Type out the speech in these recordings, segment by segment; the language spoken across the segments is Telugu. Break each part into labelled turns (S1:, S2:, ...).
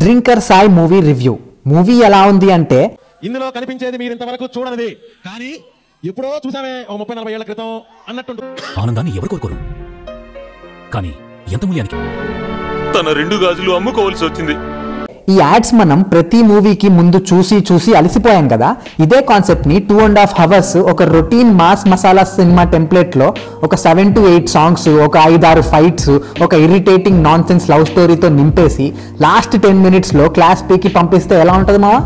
S1: Drinker Sai movie review. Movie ఎలా ఉంది అంటే
S2: ఇందులో కనిపించేది మీరు ఇంతవరకు చూడనిది, కానీ ఎప్పుడో చూసామే 30-40 ఏళ్ల క్రితం అన్నట్టు.
S3: ఆనందాన్ని ఎవరు కోరుకోరు, కానీ ఎంత మూల్యానికి తన 2 గాజులు అమ్ముకోవాల్సి వచ్చింది.
S1: ఈ యాడ్స్ మనం ప్రతి మూవీకి ముందు చూసి అలసిపోయాం కదా. ఇదే కాన్సెప్ట్ ని 2.5 hours ఒక routine mass masala cinema template లో ఒక 7 to 8 సాంగ్స్, ఒక 5-6 ఫైట్స్, ఒక ఇరిటేటింగ్ నాన్ సెన్స్ లవ్ స్టోరీతో నింపేసి లాస్ట్ 10 minutes లో క్లాస్ పీకి పంపిస్తే ఎలా ఉంటుంది మావా?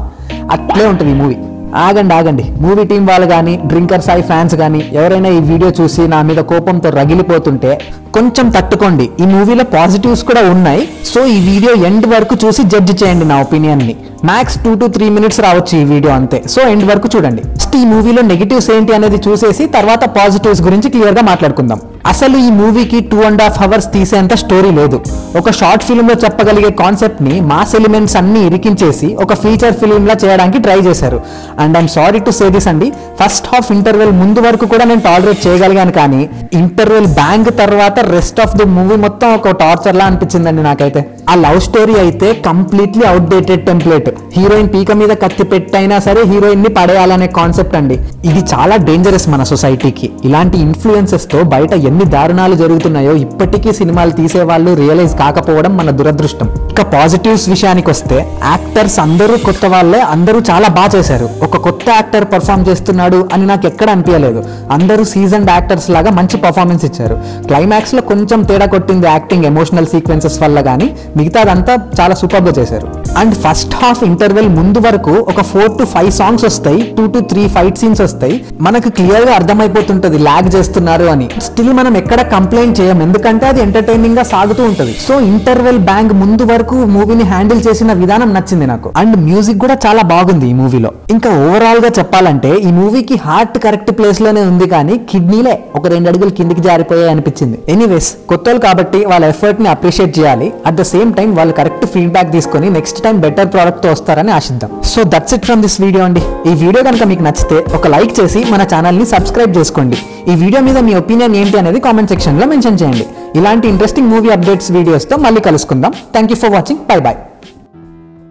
S1: అట్లే ఉంటుంది ఈ మూవీ. ఆగండి, మూవీ టీం వాళ్ళు కానీ డ్రింకర్ సాయి ఫ్యాన్స్ కానీ ఎవరైనా ఈ వీడియో చూసి నా మీద కోపంతో రగిలిపోతుంటే కొంచెం తట్టుకోండి. ఈ మూవీలో పాజిటివ్స్ కూడా ఉన్నాయి. సో ఈ వీడియో ఎండ్ వరకు చూసి జడ్జ్ చేయండి నా ఒపీనియన్ ని. మ్యాక్స్ 2 to 3 minutes రావచ్చు ఈ వీడియో, అంతే. సో ఎండ్ వరకు చూడండి. ఈ మూవీలో నెగిటివ్స్ ఏంటి అనేది చూసేసి తర్వాత పాజిటివ్స్ గురించి క్లియర్ గా మాట్లాడుకుందాం. అసలు ఈ మూవీకి 2.5 hours తీసేంత స్టోరీ లేదు. ఒక షార్ట్ ఫిల్మ్ లో చెప్పగలిగే కాన్సెప్ట్ ని మాస్ ఎలిమెంట్స్ అన్ని ఇరికించేసి ఒక ఫీచర్ ఫిల్మ్ లా చేయడానికి ట్రై చేశారు. And I'm sorry to say this అండి, ఫస్ట్ హాఫ్ ఇంటర్వెల్ ముందు వరకు కూడా నేను టాలరేట్ చేయగలిగాను, కానీ ఇంటర్వెల్ బ్యాంగ్ తర్వాత రెస్ట్ ఆఫ్ ది మూవీ మొత్తం ఒక టార్చర్ లా అనిపించిందండి నాకైతే. ఆ లవ్ స్టోరీ అయితే కంప్లీట్లీ అవుట్డేటెడ్ టెంప్లెట్. హీరోయిన్ పీక మీద కత్తి పెట్టైనా సరే హీరోయిన్ ని పడేయాలనే కాన్సెప్ట్ అండి. ఇది చాలా డేంజరస్ మన సొసైటీకి. ఇలాంటి ఇన్ఫ్లుయెన్సెస్ తో బయట ఎన్ని దారుణాలు జరుగుతున్నాయో ఇప్పటికీ సినిమాలు తీసేవాళ్ళు రియలైజ్ కాకపోవడం మన దురదృష్టం. ఇక పాజిటివ్స్ విషయానికి వస్తే యాక్టర్స్ అందరూ కొత్త వాళ్ళే, అందరూ చాలా బాగా చేశారు. ఒక కొత్త యాక్టర్ పర్ఫామ్ చేస్తున్నాడు అని నాకు ఎక్కడ అనిపించలేదు. అందరూ సీజన్డ్ యాక్టర్స్ లాగా మంచి పర్ఫార్మెన్స్ ఇచ్చారు. క్లైమాక్స్ లో కొంచెం తేడా కొట్టింది యాక్టింగ్, ఎమోషనల్ సీక్వెన్సెస్ వల్ల, కానీ మిగతాదంతా చాలా సూపర్ గా చేశారు. అండ్ ఫస్ట్ హాఫ్ ఇంటర్వెల్ ముందు వరకు ఒక 4 to 5 సాంగ్స్ వస్తాయి, 2 to 3 ఫైట్ సీన్స్ వస్తాయి. మనకు క్లియర్ గా అర్థమైపోతుంటది లాగ్ చేస్తున్నారు అని. స్టిల్ మనం ఎక్కడ కంప్లైంట్ చేయం, ఎందుకంటే అది ఎంటర్టైనింగ్ గా సాగుతూ ఉంటది. సో ఇంటర్వెల్ బ్యాంగ్ ముందు వరకు మూవీని హ్యాండిల్ చేసిన విధానం నచ్చింది నాకు. అండ్ మ్యూజిక్ కూడా చాలా బాగుంది ఈ మూవీలో. ఇంకా ఓవరాల్ గా చెప్పాలంటే ఈ మూవీకి హార్ట్ కరెక్ట్ ప్లేస్ లోనే ఉంది, కానీ కిడ్నీలే ఒక 2 అడుగులు కిందికి జారిపోయాయి అనిపించింది. ఎనీవేస్, కొత్తలు కాబట్టి వాళ్ళ ఎఫర్ట్ ని అప్రిషియేట్ చేయాలి. అట్ ద సేమ్ టైం వాళ్ళు కరెక్ట్ ఫీడ్బ్యాక్ తీసుకొని నెక్స్ట్ టైం బెటర్ ప్రోడక్ట్ తో వస్తారని ఆశిద్దాం. So that's it from this video అండి. ఈ వీడియో కనుక మీకు నచ్చితే ఒక లైక్ చేసి మన ఛానల్ ని సబ్స్క్రైబ్ చేసుకోండి. ఈ వీడియో మీద మీ ఒపీనియన్ ఏంటి అనేది కామెంట్ సెక్షన్ లో మెన్షన్ చేయండి. ఇలాంటి ఇంట్రెస్టింగ్ మూవీ అప్డేట్స్ వీడియోస్ తో మళ్ళీ కలుసుకుందాం. Thank you for watching. By.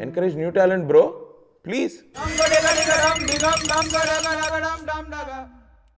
S4: Encourage new talent, bro. Please.